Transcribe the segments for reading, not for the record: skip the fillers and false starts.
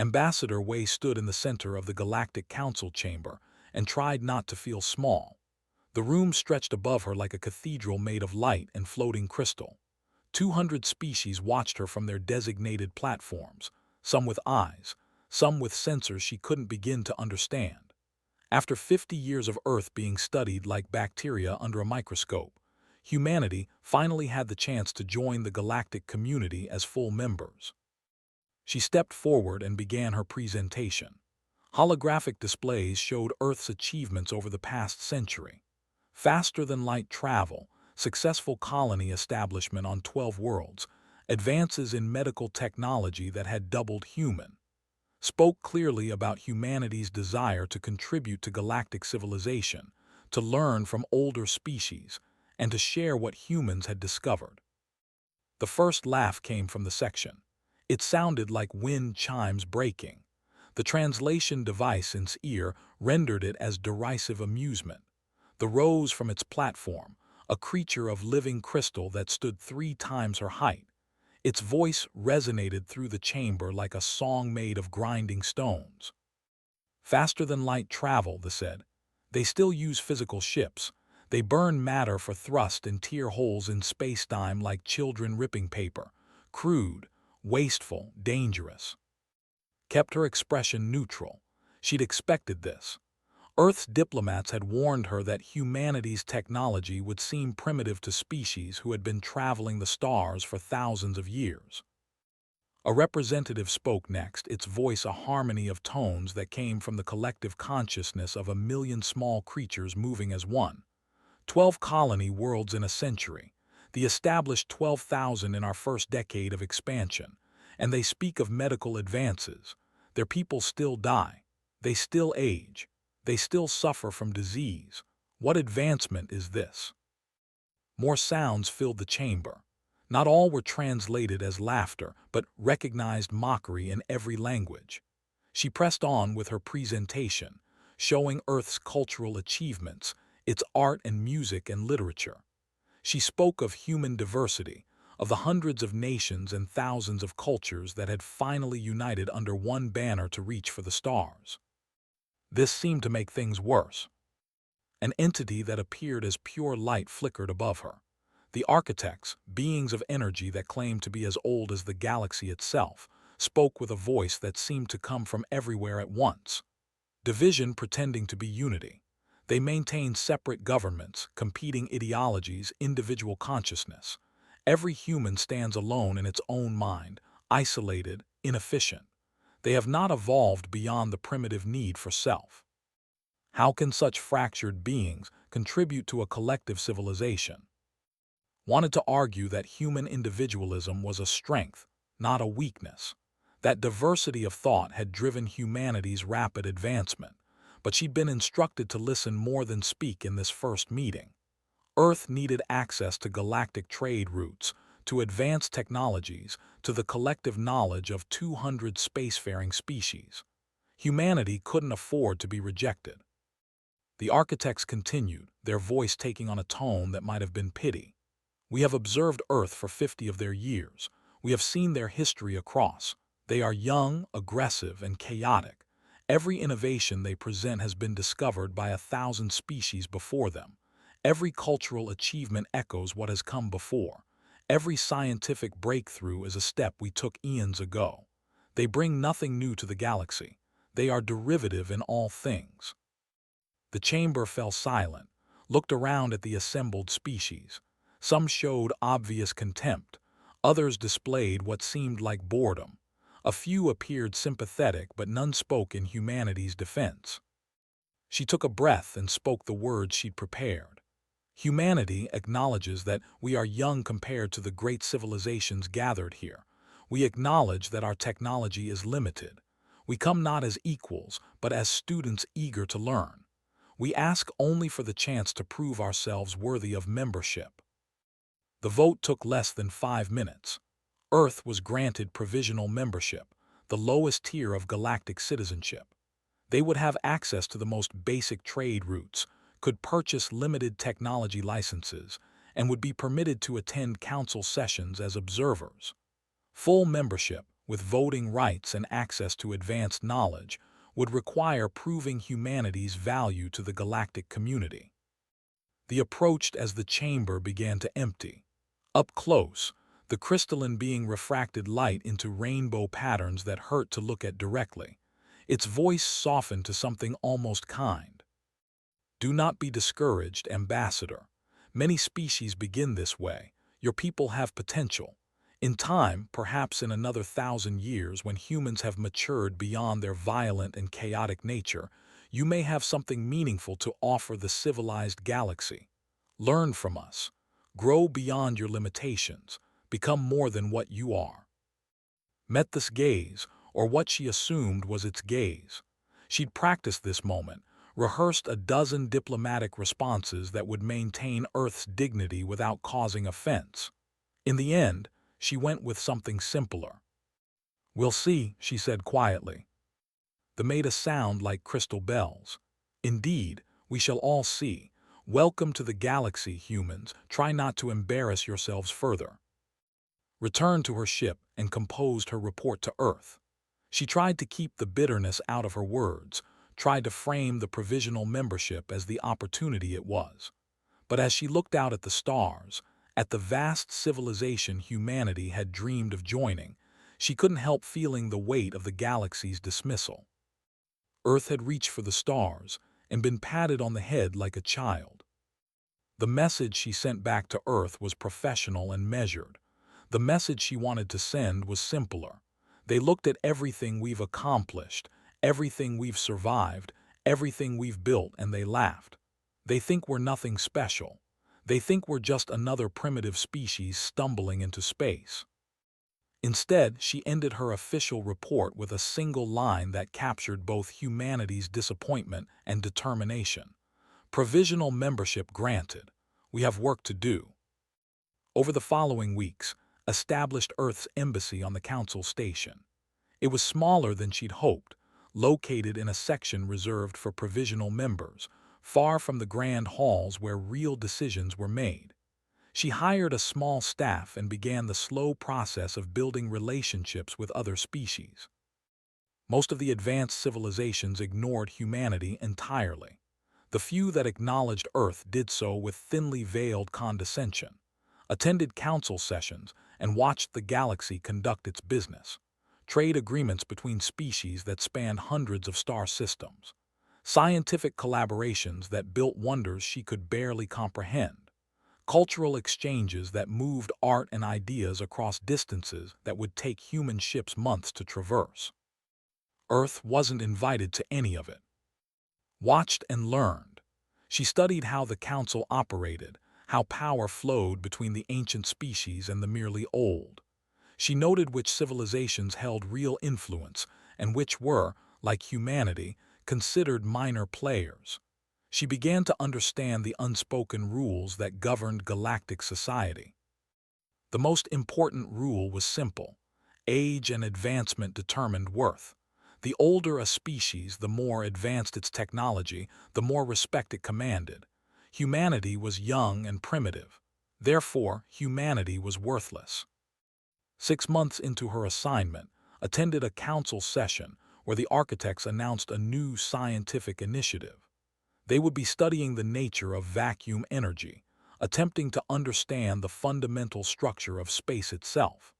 Ambassador Wei stood in the center of the Galactic Council chamber and tried not to feel small. The room stretched above her like a cathedral made of light and floating crystal. 200 species watched her from their designated platforms, some with eyes, some with sensors she couldn't begin to understand. After 50 years of Earth being studied like bacteria under a microscope, humanity finally had the chance to join the galactic community as full members. She stepped forward and began her presentation. Holographic displays showed Earth's achievements over the past century. Faster-than-light travel, successful colony establishment on 12 worlds, advances in medical technology that had doubled human, spoke clearly about humanity's desire to contribute to galactic civilization, to learn from older species, and to share what humans had discovered. The first laugh came from the section. It sounded like wind chimes breaking. The translation device in its ear rendered it as derisive amusement. The rose from its platform, a creature of living crystal that stood 3 times her height. Its voice resonated through the chamber like a song made of grinding stones. Faster-than-light travel, they said. They still use physical ships. They burn matter for thrust and tear holes in space-time like children ripping paper. Crude, wasteful, dangerous. Kept her expression neutral. She'd expected this. Earth's diplomats had warned her that humanity's technology would seem primitive to species who had been traveling the stars for thousands of years. A representative spoke next, its voice a harmony of tones that came from the collective consciousness of 1,000,000 small creatures moving as one. 12 colony worlds in a century, the established 12,000 in our first decade of expansion, and they speak of medical advances. Their people still die. They still age. They still suffer from disease. What advancement is this? More sounds filled the chamber. Not all were translated as laughter, but recognized mockery in every language. She pressed on with her presentation, showing Earth's cultural achievements, its art and music and literature. She spoke of human diversity, of the hundreds of nations and thousands of cultures that had finally united under one banner to reach for the stars. This seemed to make things worse. An entity that appeared as pure light flickered above her. The architects, beings of energy that claimed to be as old as the galaxy itself, spoke with a voice that seemed to come from everywhere at once. Division pretending to be unity. They maintained separate governments, competing ideologies, individual consciousness. Every human stands alone in its own mind, isolated, inefficient. They have not evolved beyond the primitive need for self. How can such fractured beings contribute to a collective civilization? Wanted to argue that human individualism was a strength, not a weakness. That diversity of thought had driven humanity's rapid advancement, but she'd been instructed to listen more than speak in this first meeting. Earth needed access to galactic trade routes, to advanced technologies, to the collective knowledge of 200 spacefaring species. Humanity couldn't afford to be rejected. The architects continued, their voice taking on a tone that might have been pity. We have observed Earth for 50 of their years. We have seen their history across. They are young, aggressive, and chaotic. Every innovation they present has been discovered by 1,000 species before them. Every cultural achievement echoes what has come before. Every scientific breakthrough is a step we took eons ago. They bring nothing new to the galaxy. They are derivative in all things. The chamber fell silent, looked around at the assembled species. Some showed obvious contempt. Others displayed what seemed like boredom. A few appeared sympathetic, but none spoke in humanity's defense. She took a breath and spoke the words she'd prepared. Humanity acknowledges that we are young compared to the great civilizations gathered here. We acknowledge that our technology is limited. We come not as equals, but as students eager to learn. We ask only for the chance to prove ourselves worthy of membership. The vote took less than 5 minutes. Earth was granted provisional membership, the lowest tier of galactic citizenship. They would have access to the most basic trade routes, could purchase limited technology licenses, and would be permitted to attend council sessions as observers. Full membership, with voting rights and access to advanced knowledge, would require proving humanity's value to the galactic community. They approached as the chamber began to empty. Up close, the crystalline being refracted light into rainbow patterns that hurt to look at directly. Its voice softened to something almost kind. Do not be discouraged, Ambassador. Many species begin this way. Your people have potential. In time, perhaps in another 1,000 years when humans have matured beyond their violent and chaotic nature, you may have something meaningful to offer the civilized galaxy. Learn from us. Grow beyond your limitations. Become more than what you are. Met this gaze, or what she assumed was its gaze. She'd practiced this moment, rehearsed a dozen diplomatic responses that would maintain Earth's dignity without causing offense. In the end, she went with something simpler. "We'll see," she said quietly. They made a sound like crystal bells. "Indeed, we shall all see. Welcome to the galaxy, humans. Try not to embarrass yourselves further." Returned to her ship and composed her report to Earth. She tried to keep the bitterness out of her words, tried to frame the provisional membership as the opportunity it was. But as she looked out at the stars, at the vast civilization humanity had dreamed of joining, she couldn't help feeling the weight of the galaxy's dismissal. Earth had reached for the stars and been patted on the head like a child. The message she sent back to Earth was professional and measured. The message she wanted to send was simpler. They looked at everything we've accomplished, everything we've survived, everything we've built, and they laughed. They think we're nothing special. They think we're just another primitive species stumbling into space. Instead, she ended her official report with a single line that captured both humanity's disappointment and determination. Provisional membership granted. We have work to do. Over the following weeks, established Earth's embassy on the Council Station. It was smaller than she'd hoped, located in a section reserved for provisional members, far from the grand halls where real decisions were made. She hired a small staff and began the slow process of building relationships with other species. Most of the advanced civilizations ignored humanity entirely. The few that acknowledged Earth did so with thinly veiled condescension, attended council sessions, and watched the galaxy conduct its business. Trade agreements between species that spanned hundreds of star systems. Scientific collaborations that built wonders she could barely comprehend. Cultural exchanges that moved art and ideas across distances that would take human ships months to traverse. Earth wasn't invited to any of it. Watched and learned. She studied how the council operated, how power flowed between the ancient species and the merely old. She noted which civilizations held real influence and which were, like humanity, considered minor players. She began to understand the unspoken rules that governed galactic society. The most important rule was simple. Age and advancement determined worth. The older a species, the more advanced its technology, the more respect it commanded. Humanity was young and primitive. Therefore, humanity was worthless. 6 months into her assignment, attended a council session where the architects announced a new scientific initiative. They would be studying the nature of vacuum energy, attempting to understand the fundamental structure of space itself.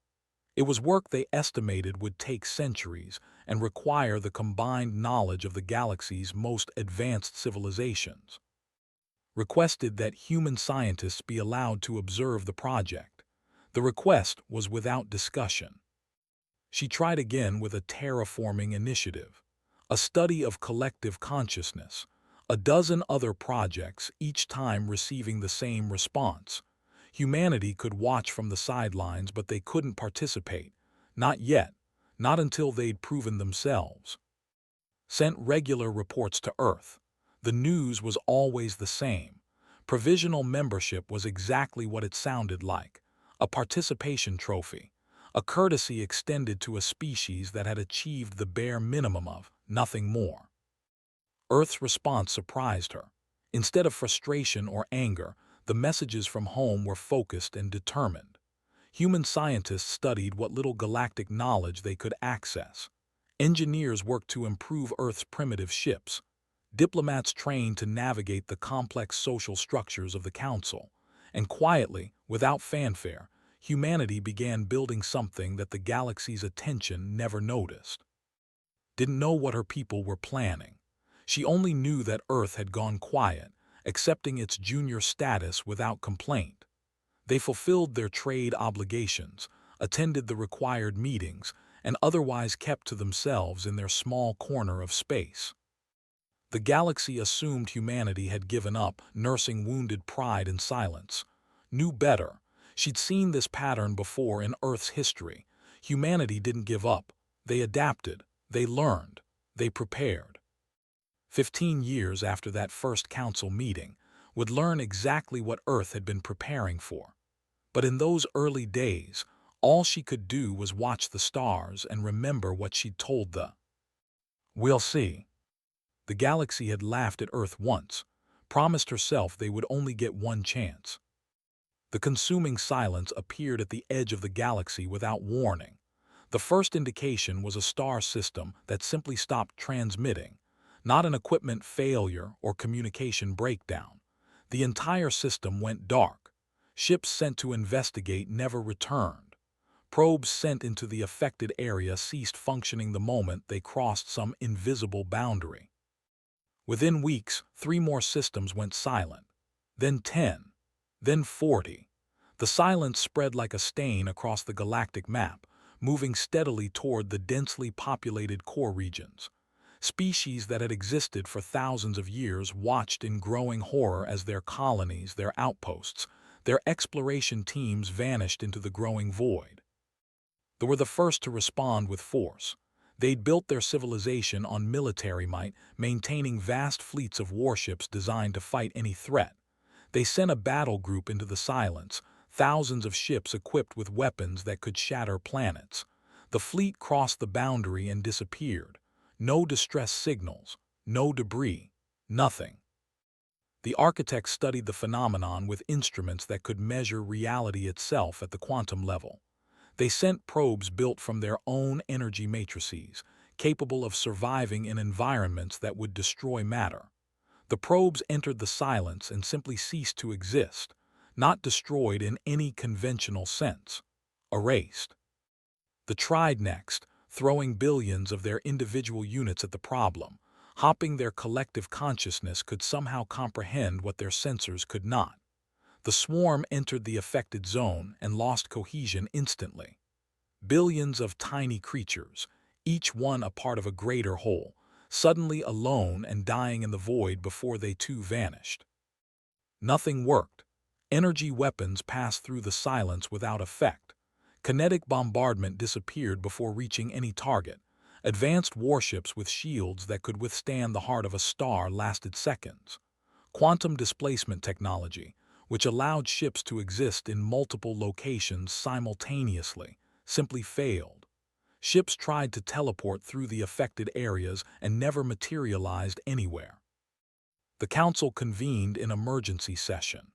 It was work they estimated would take centuries and require the combined knowledge of the galaxy's most advanced civilizations. Requested that human scientists be allowed to observe the project. The request was without discussion. She tried again with a terraforming initiative, a study of collective consciousness, a dozen other projects, each time receiving the same response. Humanity could watch from the sidelines, but they couldn't participate. Not yet, not until they'd proven themselves. Sent regular reports to Earth. The news was always the same. Provisional membership was exactly what it sounded like, a participation trophy, a courtesy extended to a species that had achieved the bare minimum of nothing more. Earth's response surprised her. Instead of frustration or anger, the messages from home were focused and determined. Human scientists studied what little galactic knowledge they could access. Engineers worked to improve Earth's primitive ships. Diplomats trained to navigate the complex social structures of the Council. And quietly, without fanfare, humanity began building something that the galaxy's attention never noticed. Didn't know what her people were planning. She only knew that Earth had gone quiet, accepting its junior status without complaint. They fulfilled their trade obligations, attended the required meetings, and otherwise kept to themselves in their small corner of space. The galaxy assumed humanity had given up, nursing wounded pride in silence. Knew better. She'd seen this pattern before in Earth's history. Humanity didn't give up. They adapted. They learned. They prepared. 15 years after that first council meeting, would learn exactly what Earth had been preparing for. But in those early days, all she could do was watch the stars and remember what she'd told the "We'll see." The galaxy had laughed at Earth once, promised herself they would only get one chance. The consuming silence appeared at the edge of the galaxy without warning. The first indication was a star system that simply stopped transmitting, not an equipment failure or communication breakdown. The entire system went dark. Ships sent to investigate never returned. Probes sent into the affected area ceased functioning the moment they crossed some invisible boundary. Within weeks, 3 more systems went silent. Then 10. Then 40. The silence spread like a stain across the galactic map, moving steadily toward the densely populated core regions. Species that had existed for thousands of years watched in growing horror as their colonies, their outposts, their exploration teams vanished into the growing void. They were the first to respond with force. They'd built their civilization on military might, maintaining vast fleets of warships designed to fight any threat. They sent a battle group into the silence, thousands of ships equipped with weapons that could shatter planets. The fleet crossed the boundary and disappeared. No distress signals, no debris, nothing. The architects studied the phenomenon with instruments that could measure reality itself at the quantum level. They sent probes built from their own energy matrices, capable of surviving in environments that would destroy matter. The probes entered the silence and simply ceased to exist, not destroyed in any conventional sense. Erased. They tried next, throwing billions of their individual units at the problem, hoping their collective consciousness could somehow comprehend what their sensors could not. The swarm entered the affected zone and lost cohesion instantly. Billions of tiny creatures, each one a part of a greater whole, suddenly alone and dying in the void before they too vanished. Nothing worked. Energy weapons passed through the silence without effect. Kinetic bombardment disappeared before reaching any target. Advanced warships with shields that could withstand the heart of a star lasted seconds. Quantum displacement technology, which allowed ships to exist in multiple locations simultaneously, simply failed. Ships tried to teleport through the affected areas and never materialized anywhere. The Council convened in emergency session.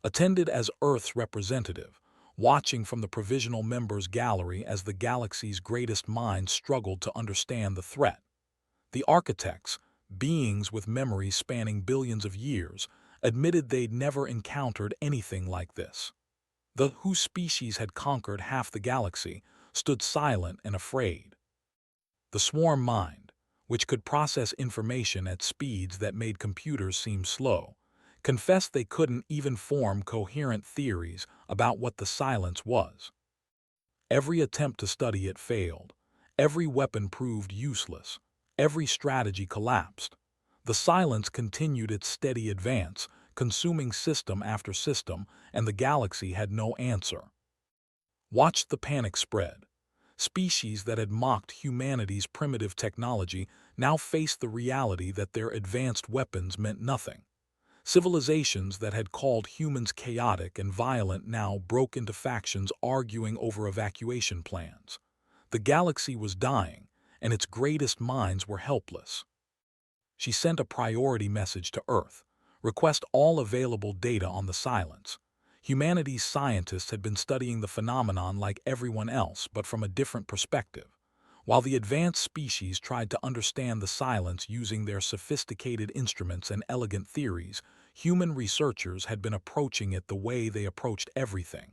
Attended as Earth's representative, watching from the provisional members' gallery as the galaxy's greatest minds struggled to understand the threat. The architects, beings with memories spanning billions of years, admitted they'd never encountered anything like this. The whose species had conquered half the galaxy stood silent and afraid. The swarm mind, which could process information at speeds that made computers seem slow, confessed they couldn't even form coherent theories about what the silence was. Every attempt to study it failed. Every weapon proved useless. Every strategy collapsed. The silence continued its steady advance, consuming system after system, and the galaxy had no answer. Watched the panic spread. Species that had mocked humanity's primitive technology now faced the reality that their advanced weapons meant nothing. Civilizations that had called humans chaotic and violent now broke into factions arguing over evacuation plans. The galaxy was dying, and its greatest minds were helpless. She sent a priority message to Earth. Request all available data on the silence. Humanity's scientists had been studying the phenomenon like everyone else, but from a different perspective. While the advanced species tried to understand the silence using their sophisticated instruments and elegant theories, human researchers had been approaching it the way they approached everything,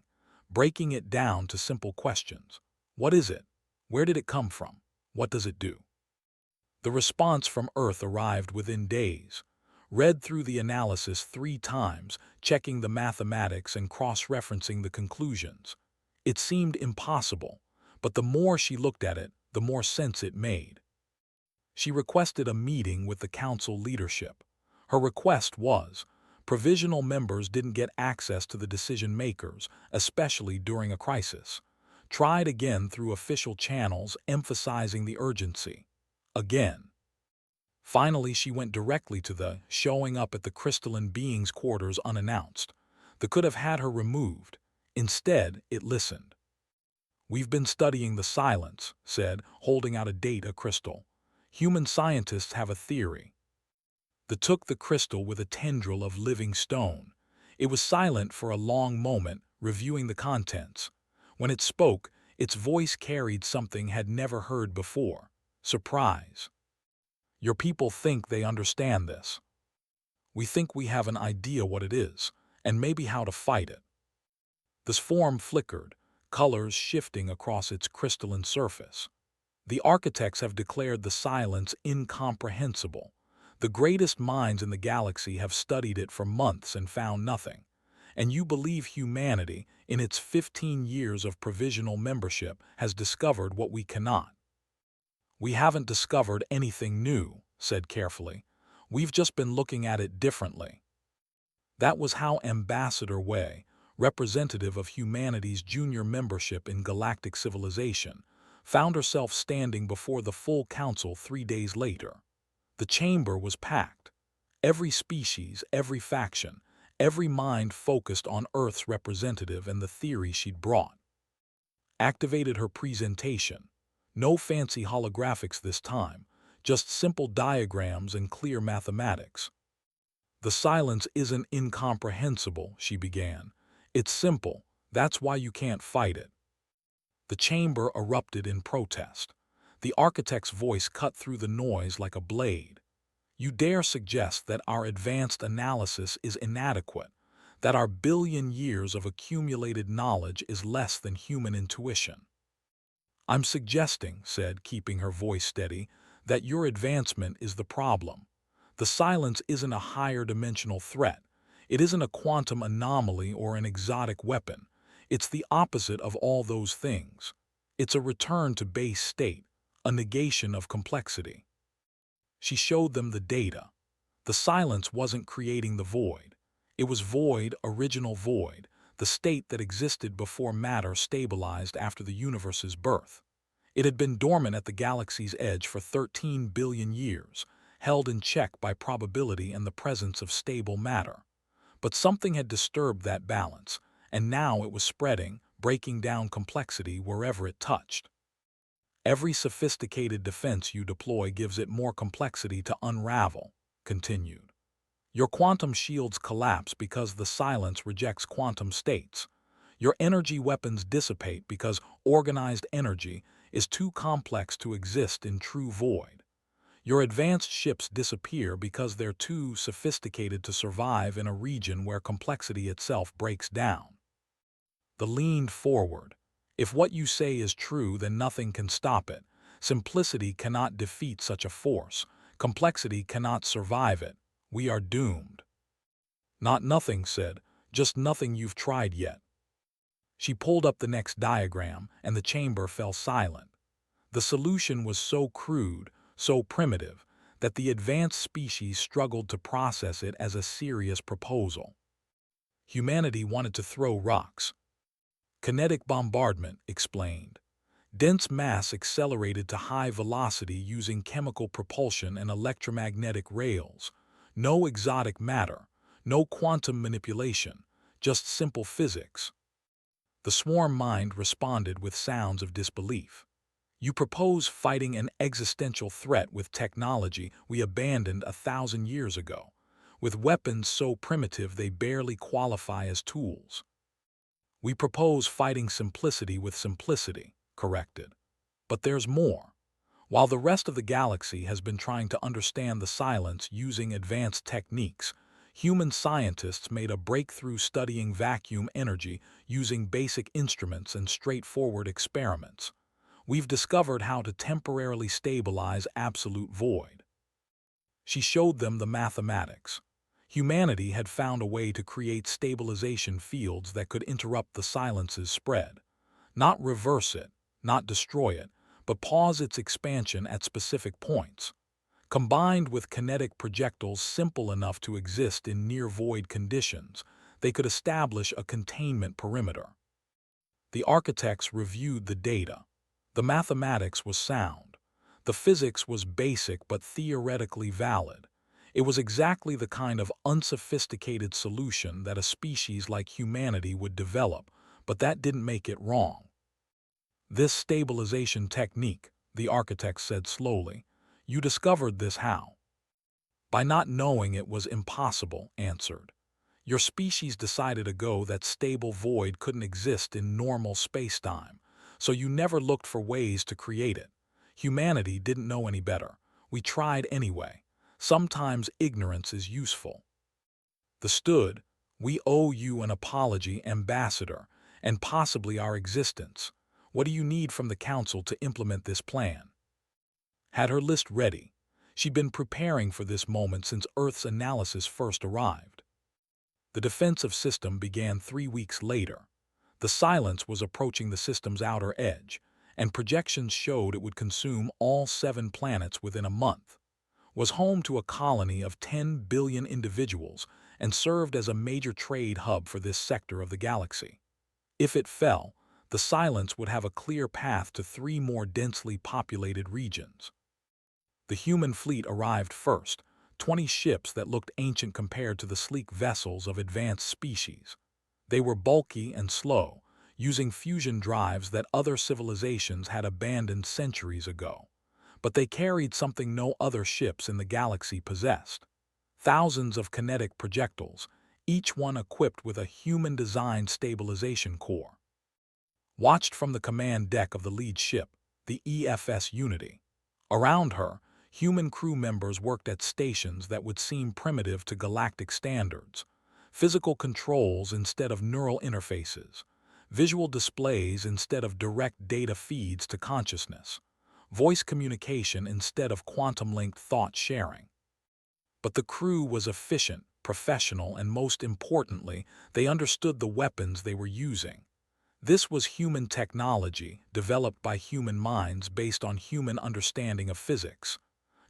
breaking it down to simple questions. What is it? Where did it come from? What does it do? The response from Earth arrived within days. Read through the analysis 3 times, checking the mathematics and cross-referencing the conclusions. It seemed impossible, but the more she looked at it, the more sense it made. She requested a meeting with the council leadership. Her request was, provisional members didn't get access to the decision makers, especially during a crisis. Tried again through official channels, emphasizing the urgency. Again. Finally, she went directly to the showing up at the crystalline being's quarters unannounced. They could have had her removed. Instead, it listened. We've been studying the silence, said, holding out a data crystal. Human scientists have a theory. They took the crystal with a tendril of living stone. It was silent for a long moment, reviewing the contents. When it spoke, its voice carried something had never heard before. Surprise. Your people think they understand this. We think we have an idea what it is, and maybe how to fight it. This form flickered, colors shifting across its crystalline surface. The architects have declared the silence incomprehensible. The greatest minds in the galaxy have studied it for months and found nothing. And you believe humanity, in its 15 years of provisional membership, has discovered what we cannot. We haven't discovered anything new, said carefully. We've just been looking at it differently. That was how Ambassador Wei, representative of humanity's junior membership in galactic civilization, found herself standing before the full council 3 days later. The chamber was packed. Every species, every faction, every mind focused on Earth's representative and the theory she'd brought. Activated her presentation. No fancy holographics this time, just simple diagrams and clear mathematics. The silence isn't incomprehensible, she began. It's simple, that's why you can't fight it. The chamber erupted in protest. The architect's voice cut through the noise like a blade. You dare suggest that our advanced analysis is inadequate, that our billion years of accumulated knowledge is less than human intuition. I'm suggesting, said, keeping her voice steady, that your advancement is the problem. The silence isn't a higher dimensional threat. It isn't a quantum anomaly or an exotic weapon. It's the opposite of all those things. It's a return to base state, a negation of complexity. She showed them the data. The silence wasn't creating the void. It was void, original void, the state that existed before matter stabilized after the universe's birth. It had been dormant at the galaxy's edge for 13 billion years, held in check by probability and the presence of stable matter. But something had disturbed that balance, and now it was spreading, breaking down complexity wherever it touched. Every sophisticated defense you deploy gives it more complexity to unravel, continued. Your quantum shields collapse because the silence rejects quantum states. Your energy weapons dissipate because organized energy is too complex to exist in true void. Your advanced ships disappear because they're too sophisticated to survive in a region where complexity itself breaks down. They leaned forward. If what you say is true, then nothing can stop it. Simplicity cannot defeat such a force. Complexity cannot survive it. We are doomed. Not nothing, said, just nothing you've tried yet. She pulled up the next diagram, and the chamber fell silent. The solution was so crude, so primitive, that the advanced species struggled to process it as a serious proposal. Humanity wanted to throw rocks. Kinetic bombardment, explained. Dense mass accelerated to high velocity using chemical propulsion and electromagnetic rails. No exotic matter, no quantum manipulation, just simple physics. The swarm mind responded with sounds of disbelief. You propose fighting an existential threat with technology we abandoned 1,000 years ago, with weapons so primitive they barely qualify as tools. We propose fighting simplicity with simplicity, corrected. But there's more. While the rest of the galaxy has been trying to understand the silence using advanced techniques, human scientists made a breakthrough studying vacuum energy using basic instruments and straightforward experiments. We've discovered how to temporarily stabilize absolute void. She showed them the mathematics. Humanity had found a way to create stabilization fields that could interrupt the silence's spread. Not reverse it, not destroy it, but pause its expansion at specific points. Combined with kinetic projectiles simple enough to exist in near-void conditions, they could establish a containment perimeter. The architects reviewed the data. The mathematics was sound. The physics was basic but theoretically valid. It was exactly the kind of unsophisticated solution that a species like humanity would develop, but that didn't make it wrong. This stabilization technique, the architect said slowly, you discovered this how? By not knowing it was impossible, answered. Your species decided ago that stable void couldn't exist in normal spacetime, so you never looked for ways to create it. Humanity didn't know any better. We tried anyway. Sometimes ignorance is useful. The stood, we owe you an apology, ambassador, and possibly our existence. What do you need from the council to implement this plan? Had her list ready. She'd been preparing for this moment since Earth's analysis first arrived. The defensive system began 3 weeks later. The silence was approaching the system's outer edge, and projections showed it would consume all 7 planets within a month. Was home to a colony of 10 billion individuals and served as a major trade hub for this sector of the galaxy. If it fell, the silence would have a clear path to 3 more densely populated regions. The human fleet arrived first, 20 ships that looked ancient compared to the sleek vessels of advanced species. They were bulky and slow, using fusion drives that other civilizations had abandoned centuries ago. But they carried something no other ships in the galaxy possessed. Thousands of kinetic projectiles, each one equipped with a human-designed stabilization core. Watched from the command deck of the lead ship, the EFS Unity. Around her, human crew members worked at stations that would seem primitive to galactic standards. Physical controls instead of neural interfaces. Visual displays instead of direct data feeds to consciousness. Voice communication instead of quantum-linked thought sharing. But the crew was efficient, professional, and most importantly, they understood the weapons they were using. This was human technology, developed by human minds based on human understanding of physics.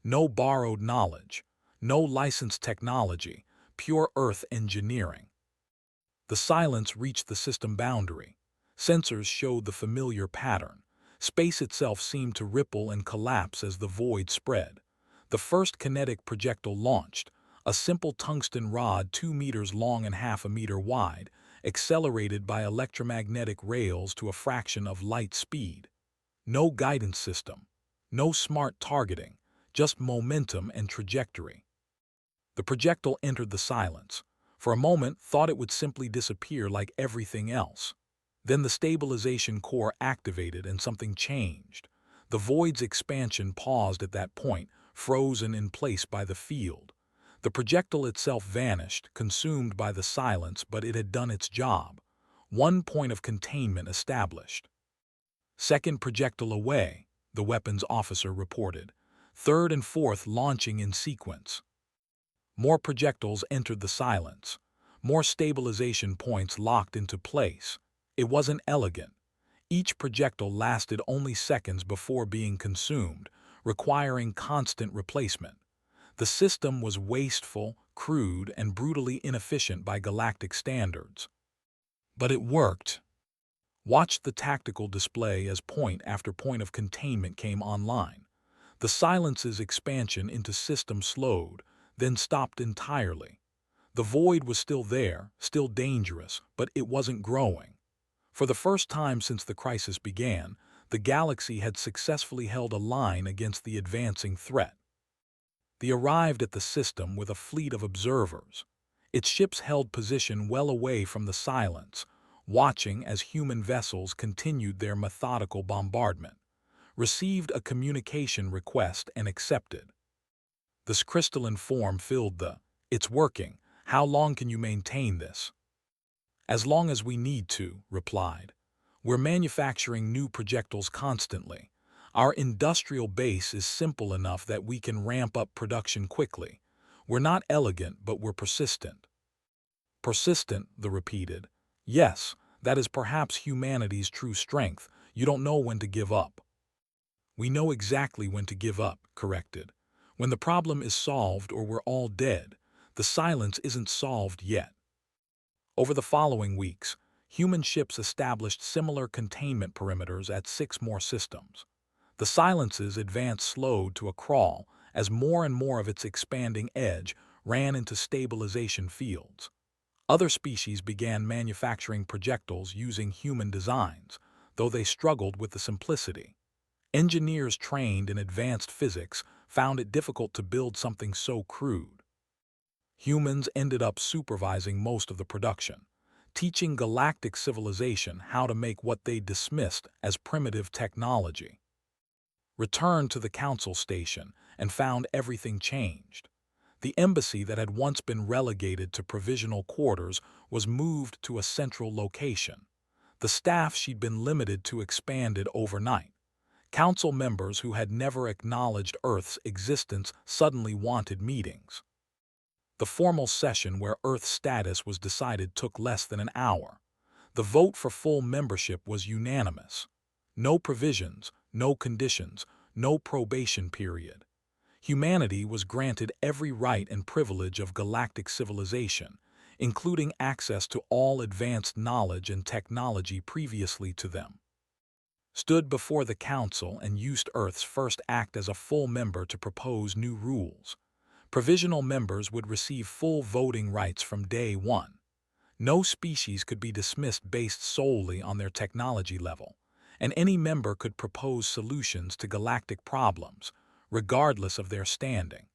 No borrowed knowledge, no licensed technology, pure Earth engineering. The silence reached the system boundary. Sensors showed the familiar pattern. Space itself seemed to ripple and collapse as the void spread. The first kinetic projectile launched, a simple tungsten rod 2 meters long and half a meter wide, accelerated by electromagnetic rails to a fraction of light speed. No guidance system, no smart targeting, just momentum and trajectory. The projectile entered the silence. For a moment, thought it would simply disappear like everything else. Then the stabilization core activated and something changed. The void's expansion paused at that point, frozen in place by the field. The projectile itself vanished, consumed by the silence, but it had done its job. 1 point of containment established. Second projectile away, the weapons officer reported. Third and fourth launching in sequence. More projectiles entered the silence. More stabilization points locked into place. It wasn't elegant. Each projectile lasted only seconds before being consumed, requiring constant replacement. The system was wasteful, crude, and brutally inefficient by galactic standards. But it worked. Watched the tactical display as point after point of containment came online. The silence's expansion into system slowed, then stopped entirely. The void was still there, still dangerous, but it wasn't growing. For the first time since the crisis began, the galaxy had successfully held a line against the advancing threat. They arrived at the system with a fleet of observers. Its ships held position well away from the silence, watching as human vessels continued their methodical bombardment, received a communication request and accepted. This crystalline form filled the, "It's working. How long can you maintain this?" "As long as we need to," replied. "We're manufacturing new projectiles constantly. Our industrial base is simple enough that we can ramp up production quickly. We're not elegant, but we're persistent." Persistent, the repeated. "Yes, that is perhaps humanity's true strength. You don't know when to give up." "We know exactly when to give up," corrected. "When the problem is solved or we're all dead. The silence isn't solved yet." Over the following weeks, human ships established similar containment perimeters at 6 more systems. The silence's advance slowed to a crawl as more and more of its expanding edge ran into stabilization fields. Other species began manufacturing projectiles using human designs, though they struggled with the simplicity. Engineers trained in advanced physics found it difficult to build something so crude. Humans ended up supervising most of the production, teaching galactic civilization how to make what they dismissed as primitive technology. Returned to the council station and found everything changed. The embassy that had once been relegated to provisional quarters was moved to a central location. The staff she'd been limited to expanded overnight. Council members who had never acknowledged Earth's existence suddenly wanted meetings. The formal session where Earth's status was decided took less than an hour. The vote for full membership was unanimous. No provisions, no conditions, no probation period. Humanity was granted every right and privilege of galactic civilization, including access to all advanced knowledge and technology previously to them. Stood before the council and used Earth's first act as a full member to propose new rules. Provisional members would receive full voting rights from day one. No species could be dismissed based solely on their technology level, and any member could propose solutions to galactic problems, regardless of their standing.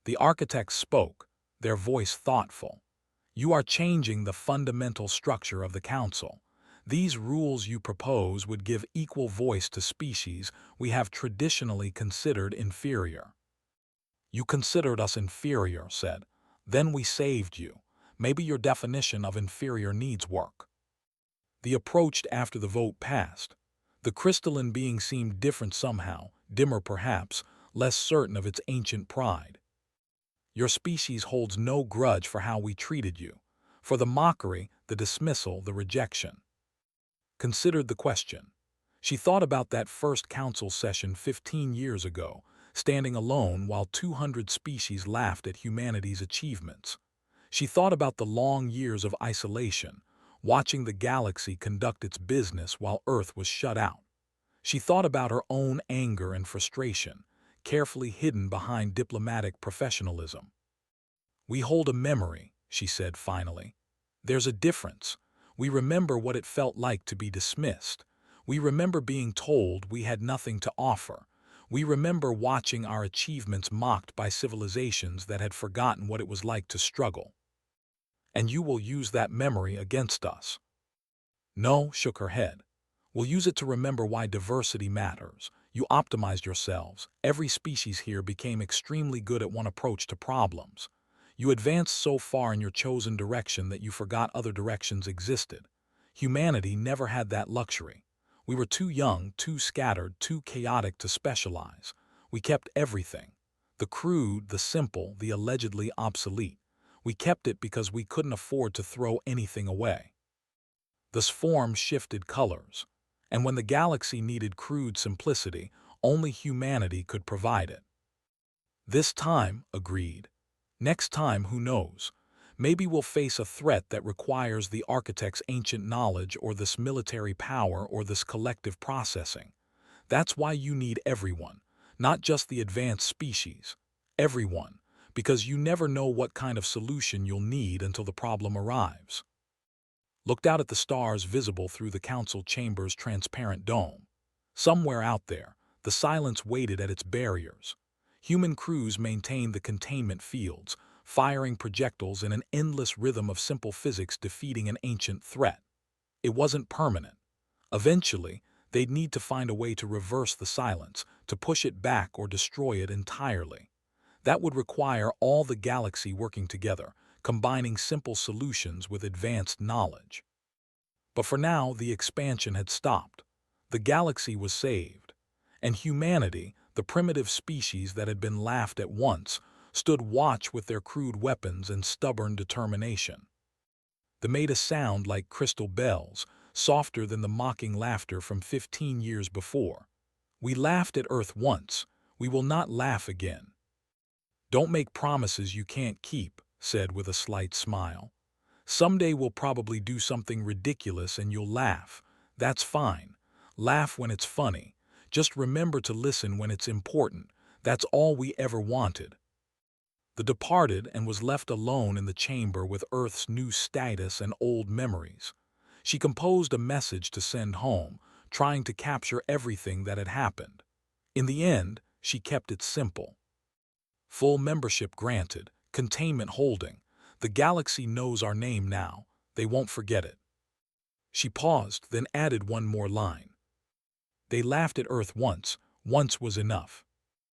The architects spoke, their voice thoughtful. "You are changing the fundamental structure of the council. These rules you propose would give equal voice to species we have traditionally considered inferior." "You considered us inferior," said. "Then we saved you. Maybe your definition of inferior needs work." The approached after the vote passed. The crystalline being seemed different somehow, dimmer perhaps, less certain of its ancient pride. "Your species holds no grudge for how we treated you, for the mockery, the dismissal, the rejection." Considered the question. She thought about that first council session 15 years ago, standing alone while 200 species laughed at humanity's achievements. She thought about the long years of isolation, watching the galaxy conduct its business while Earth was shut out. She thought about her own anger and frustration, carefully hidden behind diplomatic professionalism. "We hold a memory," she said finally. "There's a difference. We remember what it felt like to be dismissed. We remember being told we had nothing to offer. We remember watching our achievements mocked by civilizations that had forgotten what it was like to struggle. And you will use that memory against us." "No," shook her head. "We'll use it to remember why diversity matters. You optimized yourselves. Every species here became extremely good at one approach to problems. You advanced so far in your chosen direction that you forgot other directions existed. Humanity never had that luxury. We were too young, too scattered, too chaotic to specialize. We kept everything. The crude, the simple, the allegedly obsolete. We kept it because we couldn't afford to throw anything away." This form shifted colors, and when the galaxy needed crude simplicity, only humanity could provide it. "This time," agreed. "Next time, who knows? Maybe we'll face a threat that requires the architect's ancient knowledge or this military power or this collective processing. That's why you need everyone, not just the advanced species. Everyone, because you never know what kind of solution you'll need until the problem arrives." Looked out at the stars visible through the council chamber's transparent dome. Somewhere out there, the silence waited at its barriers. Human crews maintained the containment fields, firing projectiles in an endless rhythm of simple physics defeating an ancient threat. It wasn't permanent. Eventually, they'd need to find a way to reverse the silence, to push it back or destroy it entirely. That would require all the galaxy working together, combining simple solutions with advanced knowledge. But for now, the expansion had stopped. The galaxy was saved. And humanity, the primitive species that had been laughed at once, stood watch with their crude weapons and stubborn determination. They made a sound like crystal bells, softer than the mocking laughter from 15 years before. We laughed at Earth once. We will not laugh again. Don't make promises you can't keep, said with a slight smile. Someday we'll probably do something ridiculous and you'll laugh. That's fine. Laugh when it's funny. Just remember to listen when it's important. That's all we ever wanted. The departed and was left alone in the chamber with Earth's new status and old memories. She composed a message to send home, trying to capture everything that had happened. In the end, she kept it simple. Full membership granted, containment holding. The galaxy knows our name now. They won't forget it. She paused, then added one more line. They laughed at Earth once. Once was enough.